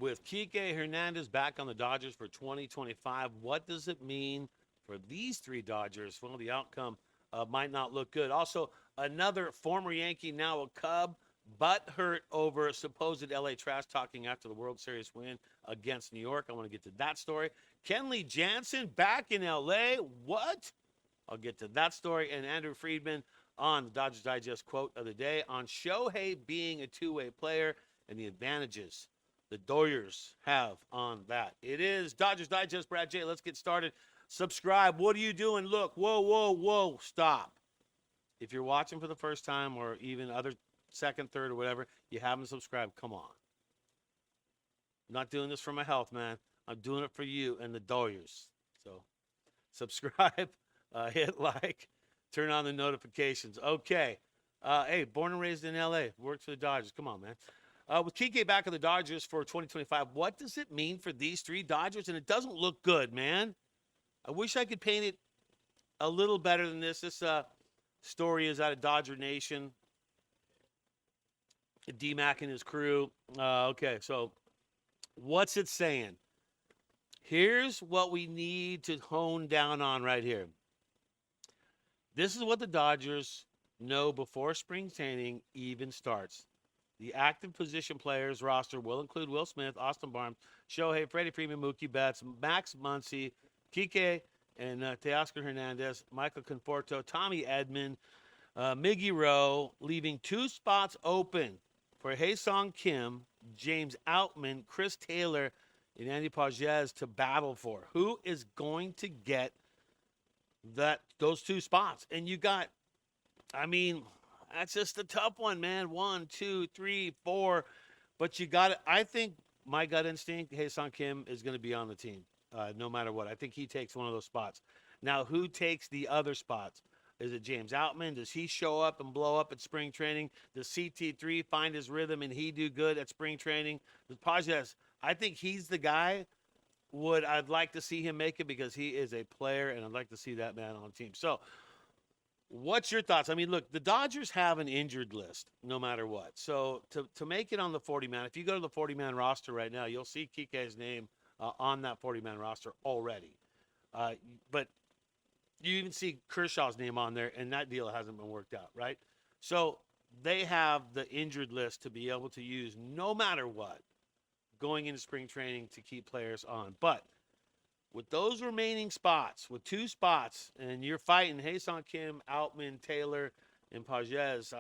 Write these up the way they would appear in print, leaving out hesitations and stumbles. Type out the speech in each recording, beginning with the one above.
with Kike Hernandez back on the Dodgers for 2025. What does it mean for these three Dodgers? Well, the outcome might not look good. Also, another former Yankee, now a Cub, butt hurt over supposed LA trash talking after the World Series win against New York. I want to get to that story. Kenley Jansen back in LA. What? I'll get to that story. And Andrew Friedman on the Dodgers Digest quote of the day on Shohei being a two-way player and the advantages the Dodgers have on that. It is Dodgers Digest. Brad J. Let's get started. Subscribe. What are you doing? Look. Whoa, whoa, whoa. Stop. If you're watching for the first time or even other second, third, or whatever, you haven't subscribed, come on. I'm not doing this for my health, man. I'm doing it for you and the Dodgers. So subscribe, hit like, turn on the notifications. Okay. Hey, born and raised in L.A., worked for the Dodgers. Come on, man. With Kike back on the Dodgers for 2025, what does it mean for these three Dodgers? And it doesn't look good, man. I wish I could paint it a little better than this. This story is out of Dodger Nation. D-Mac and his crew. Okay, so what's it saying? Here's what we need to hone down on right here. This is what the Dodgers know before spring training even starts. The active position players roster will include Will Smith, Austin Barnes, Shohei, Freddie Freeman, Mookie Betts, Max Muncy, Kike, and Teoscar Hernandez, Michael Conforto, Tommy Edman, Miggy Rowe, leaving two spots open for Hae-Sung Kim, James Outman, Chris Taylor, and Andy Pajes to battle for. Who is going to get those two spots? And you got, I mean, that's just a tough one, man. 1, 2, 3, 4. But you got it. I think my gut instinct, Hae-Sung Kim is going to be on the team no matter what. I think he takes one of those spots. Now, who takes the other spots? Is it James Outman? Does he show up and blow up at spring training? Does CT3 find his rhythm and he do good at spring training? Does Pajes? I think he's the guy. I'd like to see him make it because he is a player, and I'd like to see that man on the team. So, what's your thoughts? I mean, look, the Dodgers have an injured list no matter what. So, to make it on the 40-man, if you go to the 40-man roster right now, you'll see Kike's name on that 40-man roster already. But you even see Kershaw's name on there, and that deal hasn't been worked out, right? So, they have the injured list to be able to use no matter what going into spring training to keep players on. But with those remaining spots, with two spots, and you're fighting Hae-Sung Kim, Outman, Taylor, and Pajes,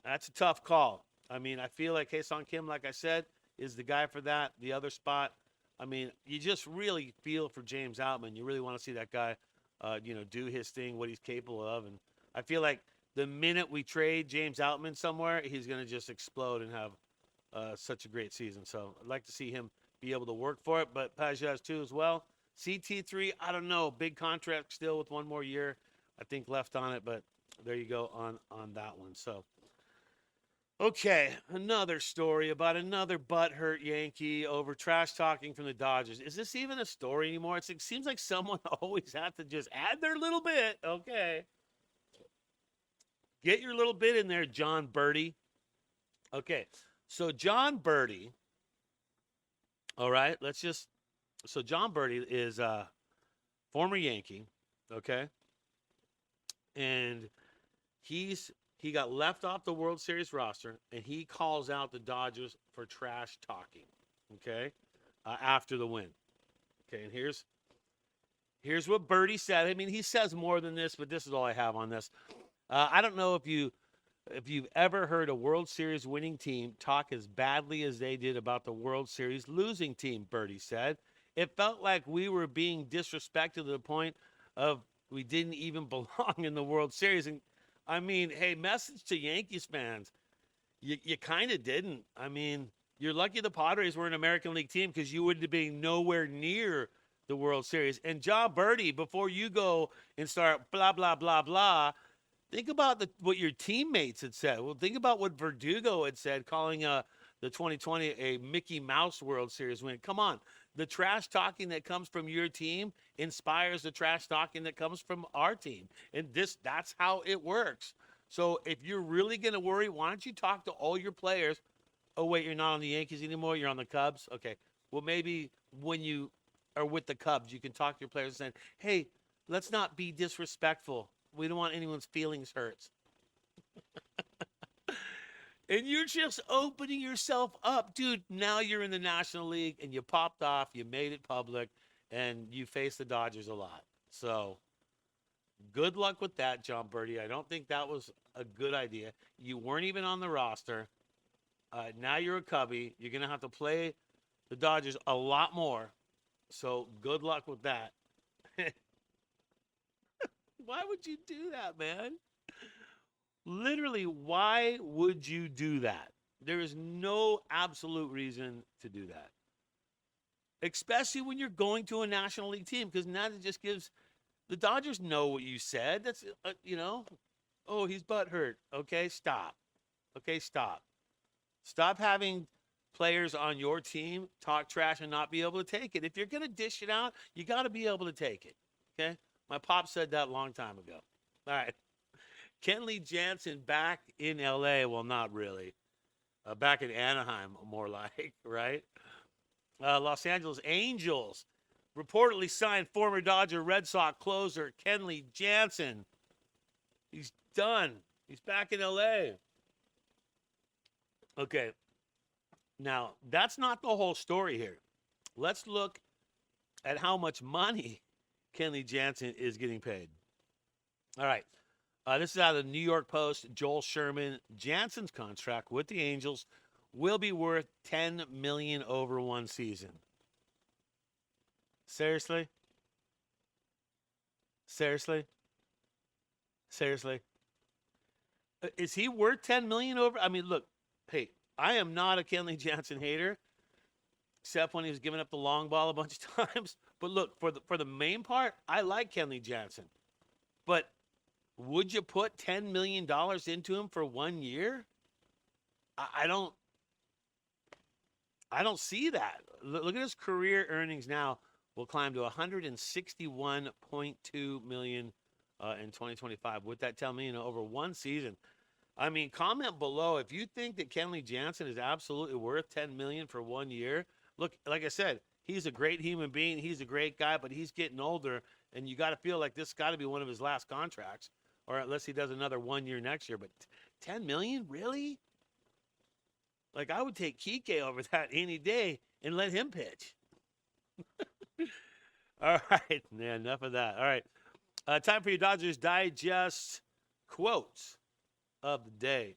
that's a tough call. I mean, I feel like Hae-Sung Kim, like I said, is the guy for that. The other spot, I mean, you just really feel for James Outman. You really want to see that guy, do his thing, what he's capable of. And I feel like the minute we trade James Outman somewhere, he's going to just explode and have such a great season. So I'd like to see him be able to work for it, but Pajes too as well. CT3, I don't know. Big contract still with one more year, I think, left on it, but there you go on that one. So, okay, another story about another butthurt Yankee over trash talking from the Dodgers. Is this even a story anymore? It seems like someone always has to just add their little bit. Okay. Get your little bit in there, John Birdie. Okay, so John Birdie, all right, so John Birdie is a former Yankee, okay? And he got left off the World Series roster, and he calls out the Dodgers for trash talking, okay, after the win. Okay, and here's what Birdie said. I mean, he says more than this, but this is all I have on this. I don't know if you've ever heard a World Series winning team talk as badly as they did about the World Series losing team, Birdie said. It felt like we were being disrespected to the point of we didn't even belong in the World Series. And, I mean, hey, message to Yankees fans. You kind of didn't. I mean, you're lucky the Padres were an American League team because you would be nowhere near the World Series. And John Birdie, before you go and start blah, blah, blah, blah, think about what your teammates had said. Well, think about what Verdugo had said, calling the 2020 a Mickey Mouse World Series win. Come on. The trash talking that comes from your team inspires the trash talking that comes from our team. And that's how it works. So if you're really going to worry, why don't you talk to all your players Oh, wait, you're not on the Yankees anymore? You're on the Cubs? Okay. Well, maybe when you are with the Cubs, you can talk to your players and say, hey, let's not be disrespectful. We don't want anyone's feelings hurt. And you're just opening yourself up. Dude, now you're in the National League and you popped off, you made it public, and you face the Dodgers a lot. So good luck with that, John Birdie. I don't think that was a good idea. You weren't even on the roster. Now you're a Cubby. You're going to have to play the Dodgers a lot more. So good luck with that. Why would you do that, man? Literally, why would you do that? There is no absolute reason to do that. Especially when you're going to a National League team, because now it just gives the Dodgers know what you said. That's, oh, he's butt hurt. Okay, stop. Okay, stop. Stop having players on your team talk trash and not be able to take it. If you're going to dish it out, you got to be able to take it. Okay? My pop said that a long time ago. All right. Kenley Jansen back in L.A. Well, not really. Back in Anaheim, more like, right? Los Angeles Angels reportedly signed former Dodger Red Sox closer Kenley Jansen. He's done. He's back in L.A. Okay. Now, that's not the whole story here. Let's look at how much money Kenley Jansen is getting paid. All right. This is out of the New York Post. Joel Sherman. Jansen's contract with the Angels will be worth $10 million over one season. Seriously? Seriously? Seriously? Is he worth $10 million over? I mean, look, hey, I am not a Kenley Jansen hater, except when he was giving up the long ball a bunch of times. But look, for the main part, I like Kenley Jansen. But would you put $10 million into him for 1 year? I don't see that. Look at his career earnings now. Will climb to $161.2 million in 2025. Would that tell me, over one season? I mean, comment below if you think that Kenley Jansen is absolutely worth $10 million for 1 year. Look, like I said, he's a great human being. He's a great guy, but he's getting older, and you got to feel like this got to be one of his last contracts. Or unless he does another 1 year next year. But $10 million? Really? Like, I would take Kike over that any day and let him pitch. All right. Yeah, enough of that. All right. Time for your Dodgers Digest quotes of the day.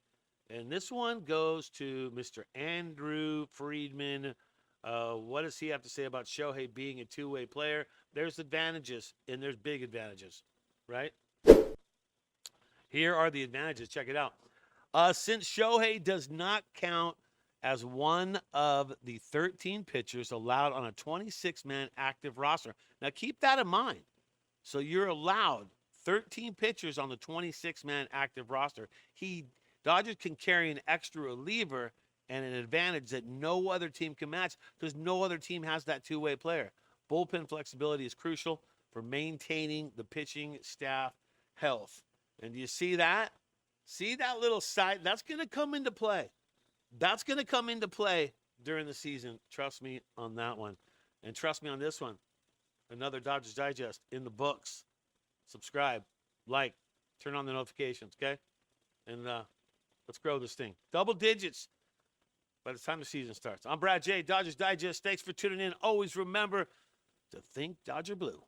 And this one goes to Mr. Andrew Friedman. What does he have to say about Shohei being a two-way player? There's advantages, and there's big advantages, right? Here are the advantages. Check it out. Since Shohei does not count as one of the 13 pitchers allowed on a 26-man active roster. Now, keep that in mind. So you're allowed 13 pitchers on the 26-man active roster. Dodgers can carry an extra reliever and an advantage that no other team can match because no other team has that two-way player. Bullpen flexibility is crucial for maintaining the pitching staff health. And do you see that? See that little side? That's going to come into play. That's going to come into play during the season. Trust me on that one. And trust me on this one. Another Dodgers Digest in the books. Subscribe, like, turn on the notifications, okay? And let's grow this thing. Double digits by the time the season starts. I'm Brad J, Dodgers Digest. Thanks for tuning in. Always remember to think Dodger Blue.